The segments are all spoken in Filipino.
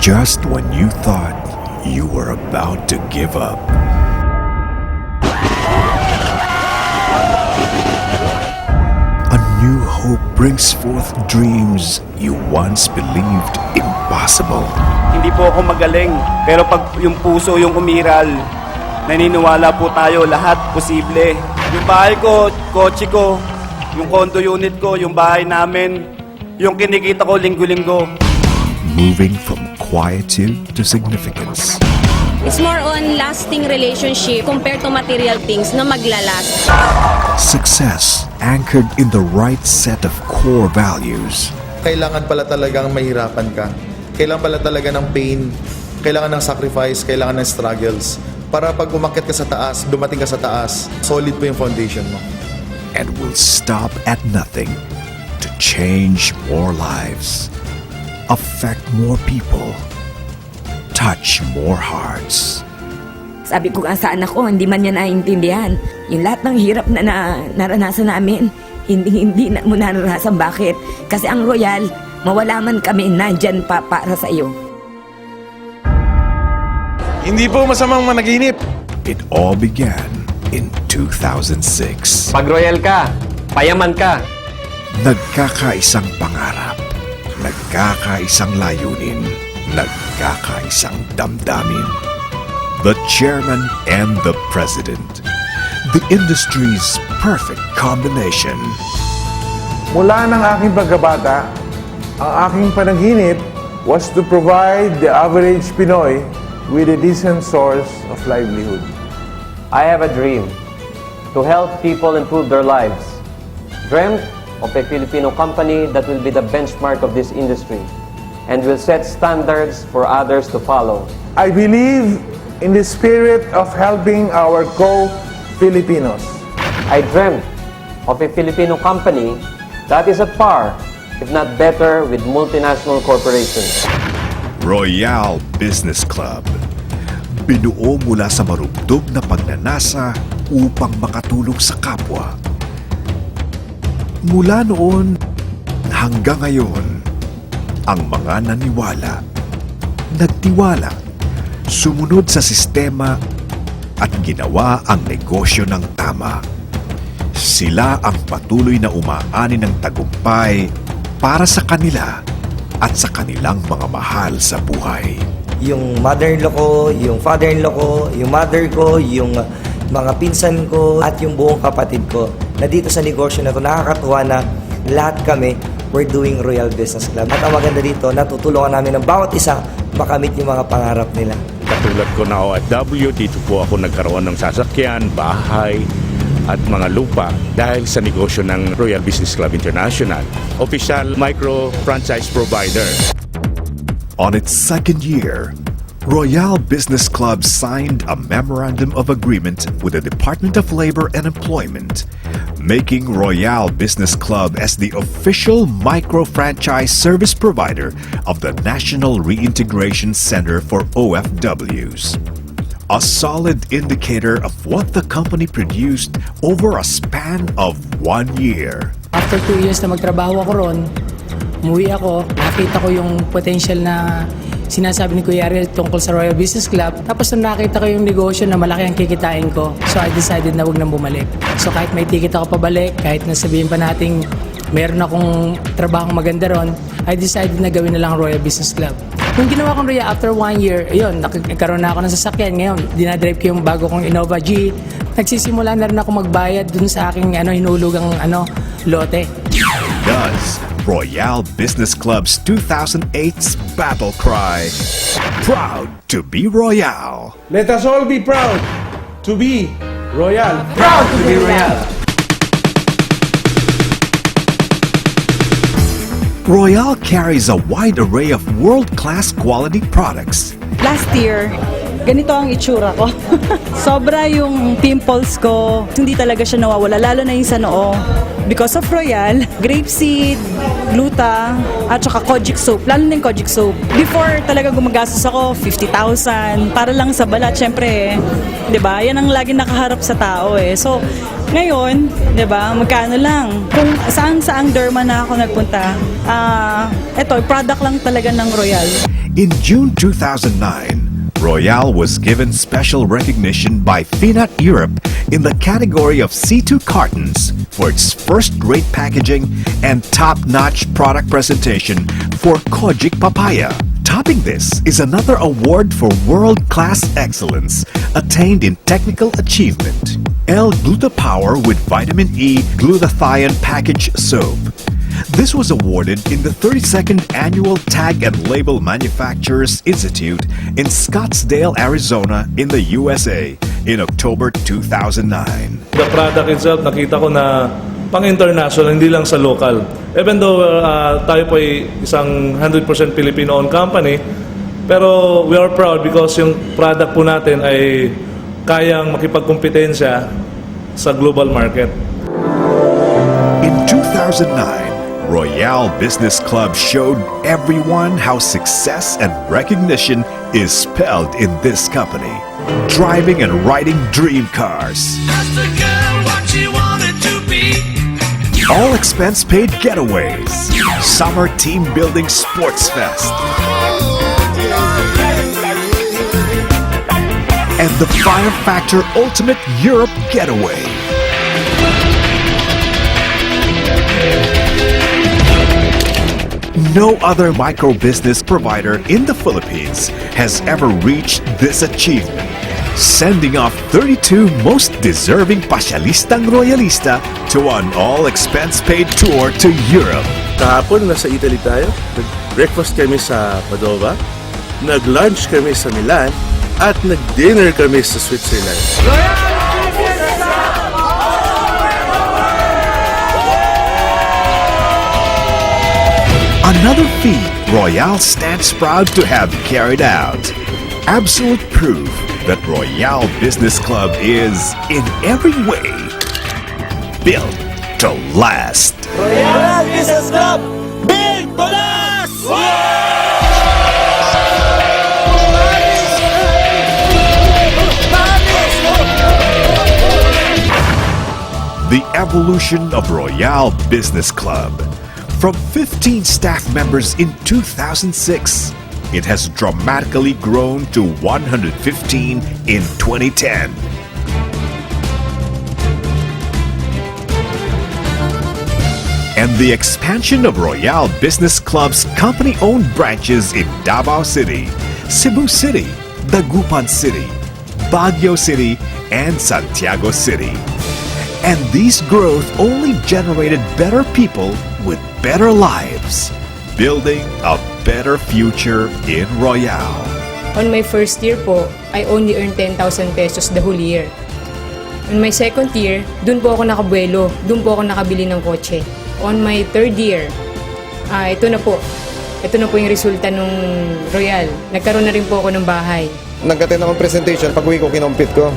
Just when you thought you were about to give up. A new hope brings forth dreams you once believed impossible. Hindi po ako magaling, pero pag yung puso yung umiral, naniniwala po tayo lahat posible. Yung bahay ko, kotse ko, yung condo unit ko, yung bahay namin, yung kinikita ko linggo-linggo. Moving from quietude to significance. It's more on lasting relationship compared to material things na maglalast. Success anchored in the right set of core values. Kailangan pala talagang mahirapan ka. Kailangan pala talaga ng pain. Kailangan ng sacrifice. Kailangan ng struggles. Para pag umakyat ka sa taas, dumating ka sa taas, solid po yung foundation mo. And will stop at nothing to change more lives, affect more people, touch more hearts. Sabi ko nga sa anak ko, hindi man niya naiintindihan. Yung lahat ng hirap na naranasan namin, hindi na mo naranasan. Bakit? Kasi ang Royal, mawala man kami, nandyan pa para sa iyo. Hindi po masamang managinip. It all began in 2006. Pag royal ka, payaman ka. Nagkakaisang pangarap, nagkakaisang layunin, nagkakaisang damdamin. The chairman and the president. The industry's perfect combination. Mula ng aking pagkabata, ang aking panaginip was to provide the average Pinoy with a decent source of livelihood. I have a dream to help people improve their lives. Dreamt of a Filipino company that will be the benchmark of this industry and will set standards for others to follow. I believe in the spirit of helping our co-Filipinos. I dreamt of a Filipino company that is at par, if not better, with multinational corporations. Royal Business Club. Binuo mula sa marugdog na pagnanasa upang makatulong sa kapwa. Mula noon hanggang ngayon, ang mga naniwala, nagtiwala, sumunod sa sistema at ginawa ang negosyo ng tama. Sila ang patuloy na umaani ng tagumpay para sa kanila at sa kanilang mga mahal sa buhay. Yung mother-in-law ko, yung father-in-law ko, yung mother ko, yung mga pinsan ko, at yung buong kapatid ko na dito sa negosyo na ito, nakakatuwa na lahat kami, we're doing Royal Business Club. At ang maganda dito, natutulungan namin ng bawat isa makamit yung mga pangarap nila. Katulad ko na OFW, dito po ako nagkaroon ng sasakyan, bahay, at mga lupa dahil sa negosyo ng Royal Business Club International, official micro-franchise provider. On its second year, Royal Business Club signed a memorandum of agreement with the Department of Labor and Employment, making Royal Business Club as the official micro-franchise service provider of the National Reintegration Center for OFWs. A solid indicator of what the company produced over a span of 1 year. After 2 years na magtrabaho ako ron, umuwi ako, nakita ko yung potential na sinasabi ni Kuya Ariel tungkol sa Royal Business Club. Tapos nung nakita ko yung negosyo na malaki ang kikitain ko, so I decided na huwag nang bumalik. So kahit may ticket ako pabalik, kahit nasabihin pa nating meron akong trabaho maganda ron, I decided na gawin na lang Royal Business Club. Nung ginawa kong Royal after 1 year, ayun, nagkaroon na ako ng sasakyan. Ngayon, dinadrive ko yung bago kong Innova G. Nagsisimula na rin ako magbayad dun sa aking hinulugang lote. Does Royal Business Club's 2008's battle cry, proud to be Royal. Let us all be proud to be Royal. Proud to be Royal! Royal carries a wide array of world-class quality products. Last year, ganito ang itsura ko. Sobra yung pimples ko. Hindi talaga siya nawawala, lalo na yung sa noo. Because of Royal, grapeseed, gluta, at saka kojic soap. Lalo na yung kojic soap. Before talaga gumagastos ako, 50,000. Para lang sa balat, syempre, di ba? Yan ang lagi nakaharap sa tao eh. So, ngayon, di ba, magkano lang. Kung saan-saang derma na ako nagpunta, eto, product lang talaga ng Royal. In June 2009, Royal was given special recognition by Finat Europe in the category of C2 cartons for its first-rate packaging and top-notch product presentation for Kojic Papaya. Topping this is another award for world-class excellence attained in technical achievement. L-Gluta-Power with Vitamin E Glutathione Package Soap. This was awarded in the 32nd Annual Tag and Label Manufacturers Institute in Scottsdale, Arizona in the USA in October 2009. The product itself, nakita ko na pang-international, hindi lang sa local. Even though tayo po ay isang 100% Filipino-owned company, pero we are proud because yung product po natin ay kayang makipagkompetensya sa global market. In 2009, Royal Business Club showed everyone how success and recognition is spelled in this company. Driving and riding dream cars. All expense paid getaways. Summer team building sports fest. And the Fire Factor Ultimate Europe Getaway. No other micro-business provider in the Philippines has ever reached this achievement, sending off 32 most deserving pasyalistang royalista to an all-expense-paid tour to Europe. Kahapon, nasa Italy tayo. Nag-breakfast kami sa Padova, nag-lunch kami sa Milan, at nag-dinner kami sa Switzerland. Another feat Royal stands proud to have carried out. Absolute proof that Royal Business Club is, in every way, built to last. Royal Business Club, big bonus! The evolution of Royal Business Club. From 15 staff members in 2006, it has dramatically grown to 115 in 2010. And the expansion of Royal Business Club's company-owned branches in Davao City, Cebu City, Dagupan City, Baguio City, and Santiago City. And this growth only generated better people with better lives, building a better future in Royal. On my first year po, I only earned 10,000 pesos the whole year. On my second year, dun po ako nakabuelo, dun po ako nakabili ng kotse. On my third year, ito na po yung resulta ng Royal. Nagkaroon na rin po ako ng bahay. Nag-attend akong presentation, pag uwi ko, kinompute ko.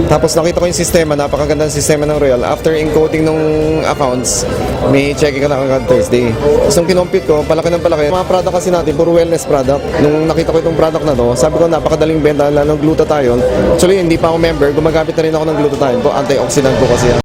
Tapos nakita ko yung sistema, napakaganda ng sistema ng Royal. After encoding ng accounts, may checking ka na agad Thursday. Tapos nung kinompute ko, palaki ng palaki. Mga product kasi natin, puro wellness product. Nung nakita ko itong product na to, sabi ko, napakadaling benta, lalo ng glutathione. Actually, hindi pa ako member, gumagamit na rin ako ng glutathione po. Antioxidant po kasi yan.